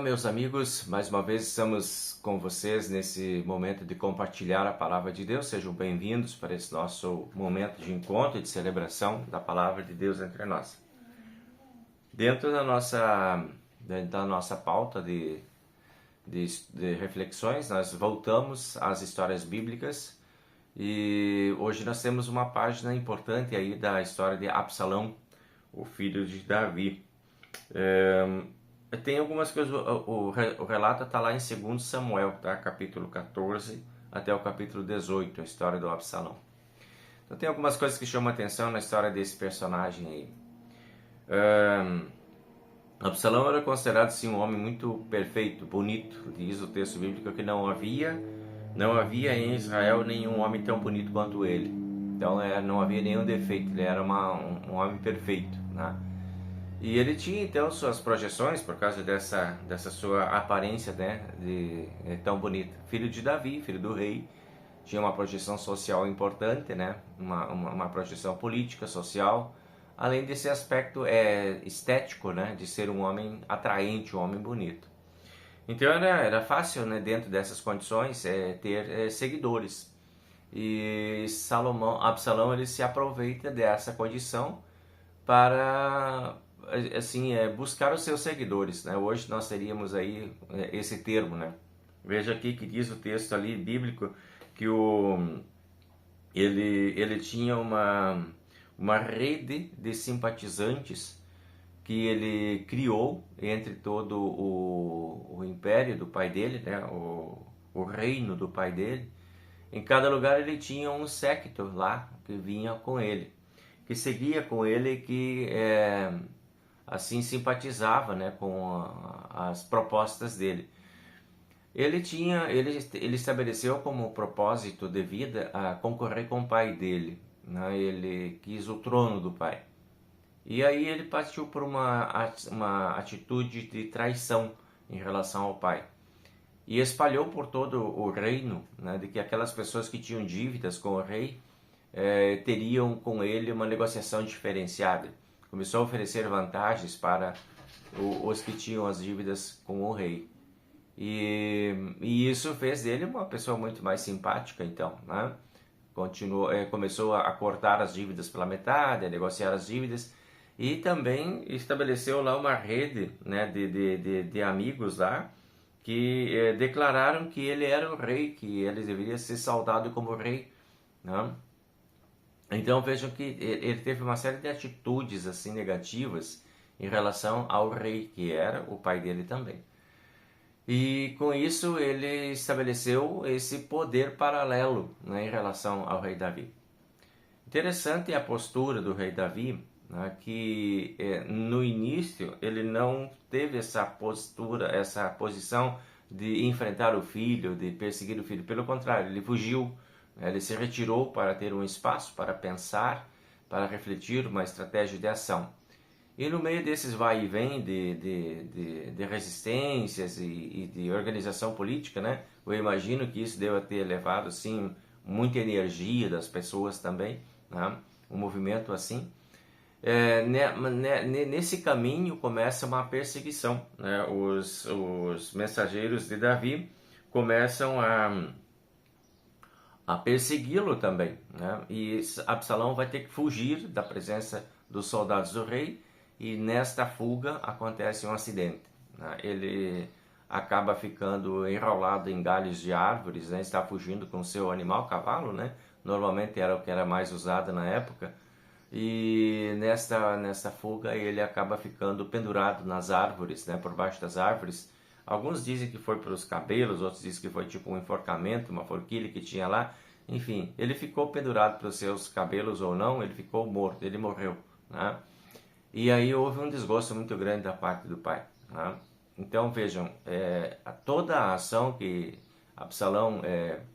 meus amigos, mais uma vez estamos com vocês nesse momento de compartilhar a palavra de Deus. Sejam bem-vindos para esse nosso momento de encontro e de celebração da palavra de Deus entre nós. Dentro da nossa pauta de reflexões, nós voltamos às histórias bíblicas e hoje nós temos uma página importante aí da história de Absalão, o filho de Davi. Tem algumas coisas, o relato está lá em 2 Samuel, tá? Capítulo 14 até o capítulo 18, a história do Absalão. Então tem algumas coisas que chamam a atenção na história desse personagem aí. Absalão era considerado sim, um homem muito perfeito, bonito. Diz o texto bíblico que não havia em Israel nenhum homem tão bonito quanto ele. Então não havia nenhum defeito, ele era um homem perfeito, né? E ele tinha então suas projeções por causa dessa sua aparência, né, tão bonita. Filho de Davi, filho do rei, tinha uma projeção social importante, né, uma projeção política, social, além desse aspecto estético, né, de ser um homem atraente, um homem bonito. Então era fácil, né, dentro dessas condições, ter seguidores. E Absalão ele se aproveita dessa condição para buscar os seus seguidores, né? Hoje nós teríamos aí esse termo, né? Veja aqui que diz o texto ali bíblico que ele tinha uma rede de simpatizantes que ele criou entre todo o império do pai dele, né? O reino do pai dele. Em cada lugar ele tinha um séquito lá que vinha com ele, que seguia com ele, que assim simpatizava, né, com as propostas dele. Ele estabeleceu como propósito de vida a concorrer com o pai dele, né? Ele quis o trono do pai. E aí ele partiu por uma atitude de traição em relação ao pai. E espalhou por todo o reino, né, de que aquelas pessoas que tinham dívidas com o rei teriam com ele uma negociação diferenciada. Começou a oferecer vantagens para os que tinham as dívidas com o rei. E isso fez dele uma pessoa muito mais simpática, então, né? Começou a cortar as dívidas pela metade, a negociar as dívidas, e também estabeleceu lá uma rede, né, de amigos lá, que declararam que ele era o rei, que ele deveria ser saudado como rei, né? Então vejam que ele teve uma série de atitudes assim negativas em relação ao rei, que era o pai dele também. E com isso ele estabeleceu esse poder paralelo, né, em relação ao rei Davi. Interessante a postura do rei Davi, né, que no início ele não teve essa postura, essa posição de enfrentar o filho, de perseguir o filho. Pelo contrário, ele fugiu. Ele se retirou para ter um espaço para pensar, para refletir uma estratégia de ação. E no meio desses vai e vem de resistências e de organização política, né? Eu imagino que isso deva ter levado, sim, muita energia das pessoas também, né? Um movimento assim. Nesse caminho começa uma perseguição, né? Os mensageiros de Davi começam a persegui-lo também, né? E Absalão vai ter que fugir da presença dos soldados do rei, e nesta fuga acontece um acidente, né? Ele acaba ficando enrolado em galhos de árvores, né? Está fugindo com seu animal, cavalo, né? Normalmente era o que era mais usado na época, e nesta fuga ele acaba ficando pendurado nas árvores, né? Por baixo das árvores. Alguns dizem que foi pelos cabelos, outros dizem que foi tipo um enforcamento, uma forquilha que tinha lá. Enfim, ele ficou pendurado pelos seus cabelos ou não, ele ficou morto, ele morreu, né? E aí houve um desgosto muito grande da parte do pai, né? Então vejam, toda a ação que Absalão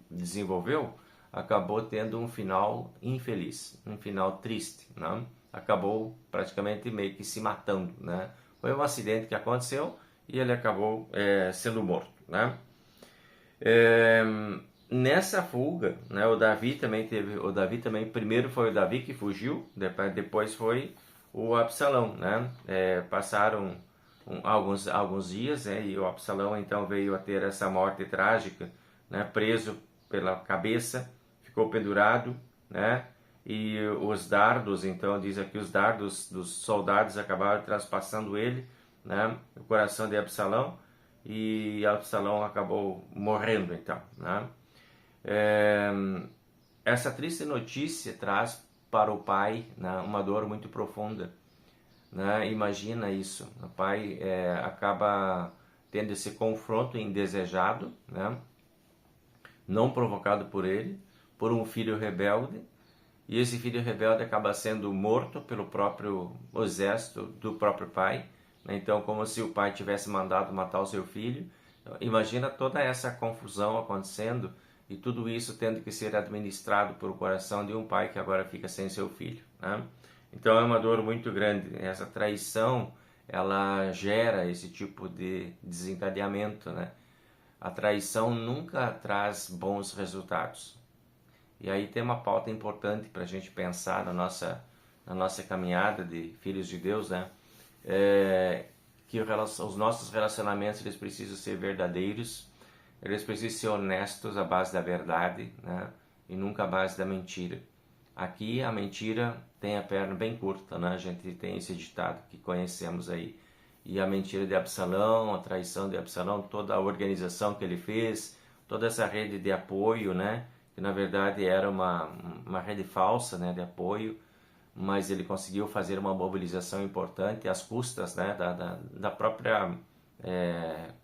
desenvolveu acabou tendo um final infeliz, um final triste, né? Acabou praticamente meio que se matando, né? Foi um acidente que aconteceu e ele acabou sendo morto, né? Nessa fuga, né, o Davi também primeiro foi o Davi que fugiu, depois foi o Absalão, né? Passaram alguns dias, né, e o Absalão então veio a ter essa morte trágica, né, preso pela cabeça, ficou pendurado, né, e os dardos, então diz aqui, os dardos dos soldados acabaram traspassando ele, né, o coração de Absalão, e Absalão acabou morrendo então, né. Essa triste notícia traz para o pai, né, uma dor muito profunda, né? Imagina isso, o pai acaba tendo esse confronto indesejado, né? Não provocado por ele, por um filho rebelde, e esse filho rebelde acaba sendo morto pelo próprio exército do próprio pai, né? Então, como se o pai tivesse mandado matar o seu filho. Imagina toda essa confusão acontecendo e tudo isso tendo que ser administrado por o coração de um pai que agora fica sem seu filho, né? Então é uma dor muito grande. Essa traição, ela gera esse tipo de desencadeamento, né? A traição nunca traz bons resultados. E aí tem uma pauta importante para a gente pensar na nossa caminhada de filhos de Deus, né? Que os nossos relacionamentos, eles precisam ser verdadeiros, eles precisam ser honestos à base da verdade, né? E nunca à base da mentira. Aqui a mentira tem a perna bem curta, né? A gente tem esse ditado que conhecemos aí. E a mentira de Absalão, a traição de Absalão, toda a organização que ele fez, toda essa rede de apoio, né? Que na verdade era uma rede falsa, né? De apoio, mas ele conseguiu fazer uma mobilização importante às custas, né? Da própria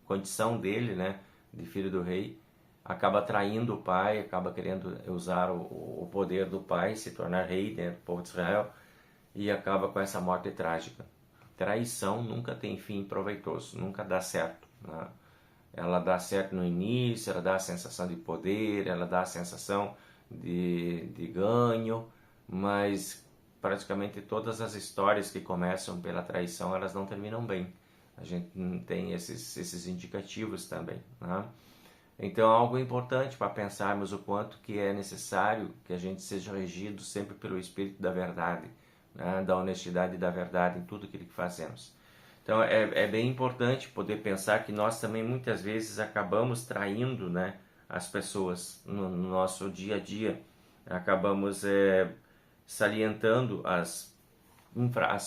condição dele, né? De filho do rei. Acaba traindo o pai, acaba querendo usar o poder do pai, se tornar rei, né, do povo de Israel, e acaba com essa morte trágica. Traição nunca tem fim proveitoso, nunca dá certo, né? Ela dá certo no início, ela dá a sensação de poder, ela dá a sensação de ganho, mas praticamente todas as histórias que começam pela traição, elas não terminam bem. A gente tem esses indicativos também, né? Então, algo importante para pensarmos o quanto que é necessário que a gente seja regido sempre pelo Espírito da verdade, né? Da honestidade e da verdade em tudo aquilo que fazemos. Então, é bem importante poder pensar que nós também muitas vezes acabamos traindo, né, as pessoas no nosso dia a dia. Acabamos salientando as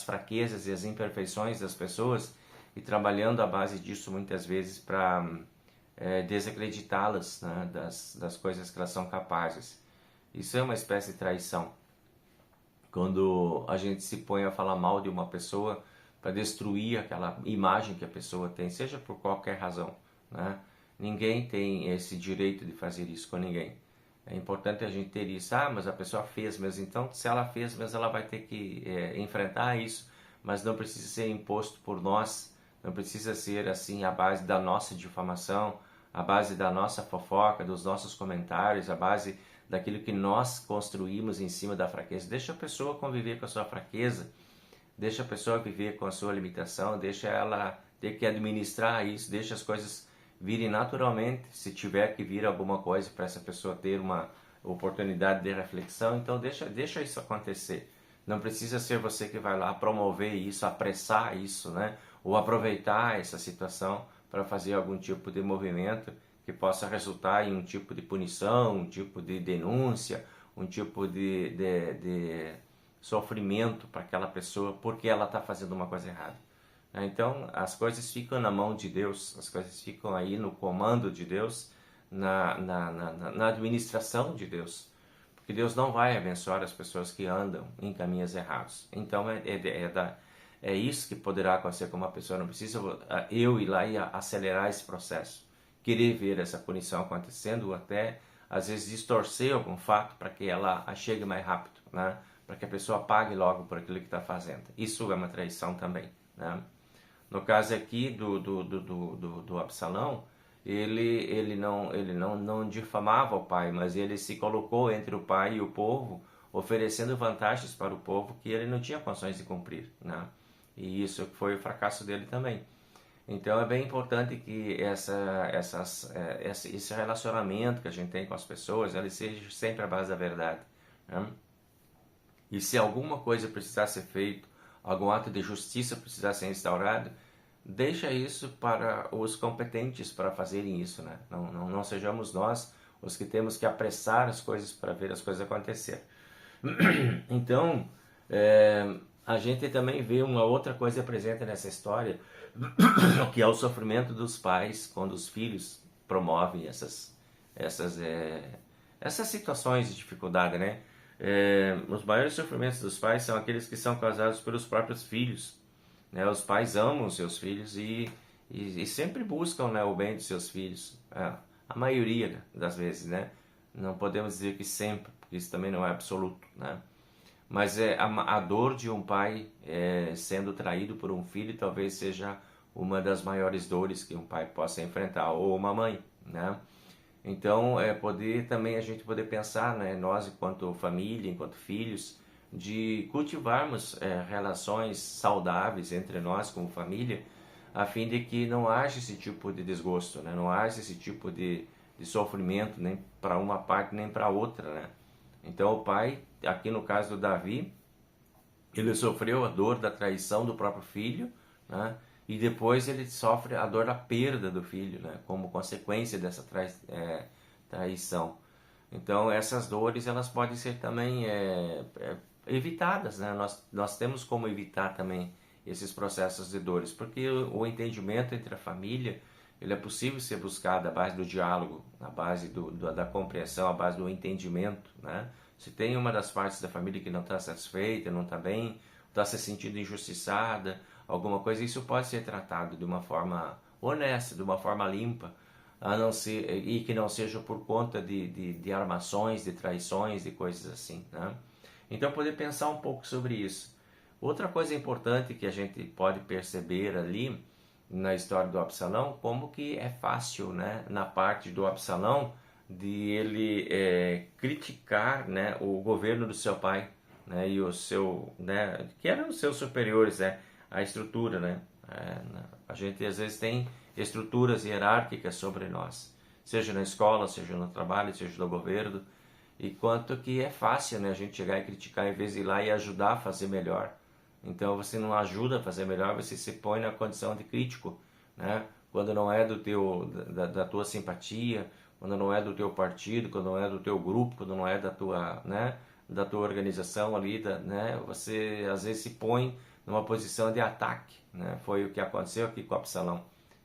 fraquezas e as imperfeições das pessoas e trabalhando à base disso muitas vezes para desacreditá-las, né, das coisas que elas são capazes. Isso é uma espécie de traição. Quando a gente se põe a falar mal de uma pessoa para destruir aquela imagem que a pessoa tem, seja por qualquer razão, né? Ninguém tem esse direito de fazer isso com ninguém. É importante a gente ter isso. Ah, mas a pessoa fez mesmo. Então, se ela fez mesmo, ela vai ter que enfrentar isso, mas não precisa ser imposto por nós. Não precisa ser assim a base da nossa difamação, a base da nossa fofoca, dos nossos comentários, a base daquilo que nós construímos em cima da fraqueza. Deixa a pessoa conviver com a sua fraqueza, deixa a pessoa viver com a sua limitação, deixa ela ter que administrar isso, deixa as coisas virem naturalmente. Se tiver que vir alguma coisa para essa pessoa ter uma oportunidade de reflexão, então deixa isso acontecer. Não precisa ser você que vai lá promover isso, apressar isso, né? Ou aproveitar essa situação para fazer algum tipo de movimento que possa resultar em um tipo de punição, um tipo de denúncia, um tipo de sofrimento para aquela pessoa porque ela está fazendo uma coisa errada. Então, as coisas ficam na mão de Deus, as coisas ficam aí no comando de Deus, na administração de Deus. Porque Deus não vai abençoar as pessoas que andam em caminhos errados. Então, é isso que poderá acontecer com uma pessoa. Não precisa eu ir lá e acelerar esse processo, querer ver essa punição acontecendo, ou até às vezes distorcer algum fato para que ela chegue mais rápido, né? Para que a pessoa pague logo por aquilo que está fazendo. Isso é uma traição também, né? No caso aqui do Absalão, ele não difamava o pai, mas ele se colocou entre o pai e o povo, oferecendo vantagens para o povo que ele não tinha condições de cumprir, né? E isso foi o fracasso dele também. Então é bem importante que esse relacionamento que a gente tem com as pessoas, ele seja sempre à base da verdade, né? E se alguma coisa precisar ser feita, algum ato de justiça precisar ser instaurado, deixa isso para os competentes para fazerem isso, né? Não sejamos nós os que temos que apressar as coisas para ver as coisas acontecer. Então, a gente também vê uma outra coisa presente nessa história, que é o sofrimento dos pais quando os filhos promovem essas, essas situações de dificuldade, né? Os maiores sofrimentos dos pais são aqueles que são causados pelos próprios filhos, né? Os pais amam os seus filhos e sempre buscam, né, o bem dos seus filhos, a maioria das vezes, né? Não podemos dizer que sempre, porque isso também não é absoluto, né? Mas a dor de um pai sendo traído por um filho talvez seja uma das maiores dores que um pai possa enfrentar, ou uma mãe, né? Então, poder também a gente poder pensar, né, nós enquanto família, enquanto filhos, de cultivarmos relações saudáveis entre nós como família, a fim de que não haja esse tipo de desgosto, né? Não haja esse tipo de sofrimento nem para uma parte nem para outra, né? Então o pai, aqui no caso do Davi, ele sofreu a dor da traição do próprio filho, né? E depois ele sofre a dor da perda do filho, né? Como consequência dessa traição. Então essas dores elas podem ser também evitadas, né? Nós temos como evitar também esses processos de dores, porque o entendimento entre a família ele é possível ser buscado à base do diálogo, à base da compreensão, à base do entendimento, né? Se tem uma das partes da família que não está satisfeita, não está bem, está se sentindo injustiçada, alguma coisa, isso pode ser tratado de uma forma honesta, de uma forma limpa, a não ser, e que não seja por conta de armações, de traições, de coisas assim, né? Então, poder pensar um pouco sobre isso. Outra coisa importante que a gente pode perceber ali na história do Absalão, como que é fácil, né, na parte do Absalão, de ele criticar, né, o governo do seu pai, né, e o seu, né, que eram os seus superiores, né, a estrutura, né, a gente às vezes tem estruturas hierárquicas sobre nós, seja na escola, seja no trabalho, seja no governo, e quanto que é fácil, né, a gente chegar e criticar em vez de ir lá e ajudar a fazer melhor. Então você não ajuda a fazer melhor, você se põe na condição de crítico, né? Quando não é da tua simpatia, quando não é do teu partido, quando não é do teu grupo, quando não é da tua, né, da tua organização ali, né? Você às vezes se põe numa posição de ataque, né? Foi o que aconteceu aqui com Absalão.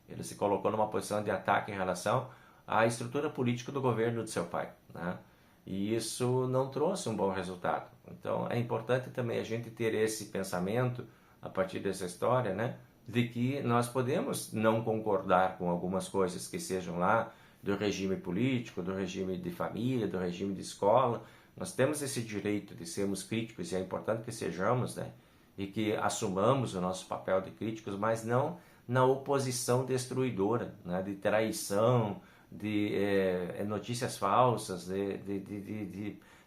Ele se colocou numa posição de ataque em relação à estrutura política do governo de seu pai, né? E isso não trouxe um bom resultado. Então é importante também a gente ter esse pensamento a partir dessa história, né, de que nós podemos não concordar com algumas coisas que sejam lá do regime político, do regime de família, do regime de escola. Nós temos esse direito de sermos críticos e é importante que sejamos, né, e que assumamos o nosso papel de críticos, mas não na oposição destruidora, né, de traição, de notícias falsas,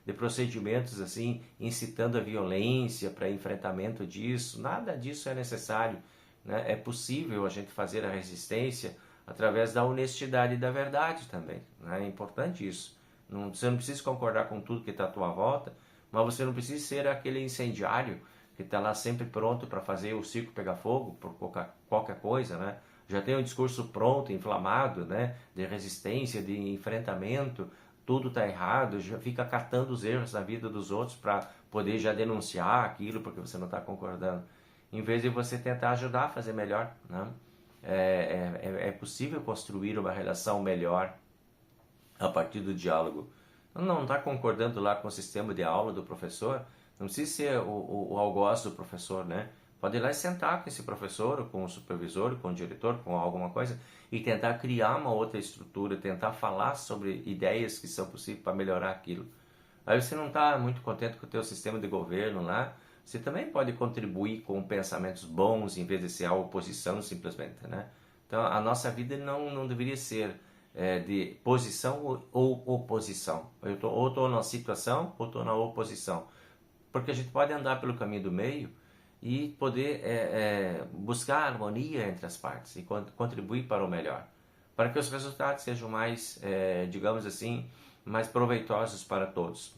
de procedimentos assim, incitando a violência para enfrentamento disso. Nada disso é necessário, né? É possível a gente fazer a resistência através da honestidade e da verdade também, né? É importante isso. Você não precisa concordar com tudo que está à tua volta, mas você não precisa ser aquele incendiário que está lá sempre pronto para fazer o circo pegar fogo por qualquer coisa, né? Já tem um discurso pronto, inflamado, né, de resistência, de enfrentamento, tudo está errado, já fica catando os erros na vida dos outros para poder já denunciar aquilo porque você não está concordando, em vez de você tentar ajudar a fazer melhor, né? É possível construir uma relação melhor a partir do diálogo. Não está concordando lá com o sistema de aula do professor, não precisa ser o algoz do professor, né? Pode ir lá e sentar com esse professor, ou com o supervisor, com o diretor, com alguma coisa, e tentar criar uma outra estrutura, tentar falar sobre ideias que são possíveis para melhorar aquilo. Aí você não está muito contente com o teu sistema de governo lá, você também pode contribuir com pensamentos bons em vez de ser a oposição simplesmente, né? Então a nossa vida não deveria ser de posição ou oposição. Ou estou na situação ou estou na oposição. Porque a gente pode andar pelo caminho do meio e poder buscar harmonia entre as partes e contribuir para o melhor, para que os resultados sejam mais, digamos assim, mais proveitosos para todos.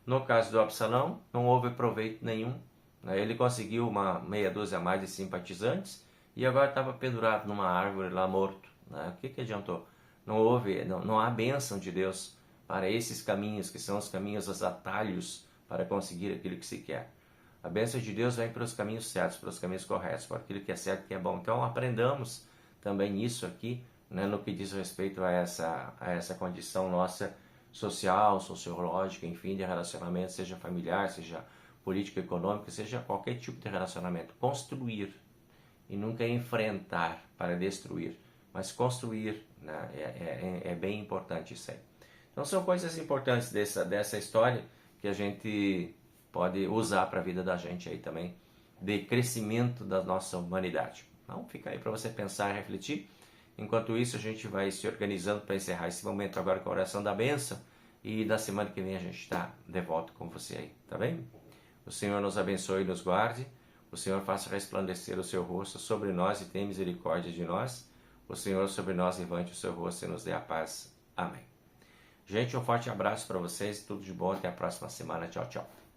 No caso do Absalão, não houve proveito nenhum, né? Ele conseguiu uma meia dúzia a mais de simpatizantes e agora estava pendurado numa árvore lá morto. Né? O que adiantou? Não há bênção de Deus para esses caminhos, que são os caminhos, os atalhos para conseguir aquilo que se quer. A bênção de Deus vem para os caminhos certos, para os caminhos corretos, para aquilo que é certo, que é bom. Então aprendamos também isso aqui, né, no que diz respeito a essa condição nossa social, sociológica, enfim, de relacionamento, seja familiar, seja político, econômico, seja qualquer tipo de relacionamento. Construir e nunca enfrentar para destruir, mas construir, né, é bem importante isso aí. Então são coisas importantes dessa história que a gente pode usar para a vida da gente aí também, de crescimento da nossa humanidade. Então fica aí para você pensar e refletir. Enquanto isso, a gente vai se organizando para encerrar esse momento agora com a oração da bênção, e na semana que vem a gente está de volta com você aí, tá bem? O Senhor nos abençoe e nos guarde. O Senhor faça resplandecer o seu rosto sobre nós e tenha misericórdia de nós. O Senhor sobre nós levante o seu rosto e nos dê a paz. Amém. Gente, um forte abraço para vocês. Tudo de bom. Até a próxima semana. Tchau, tchau.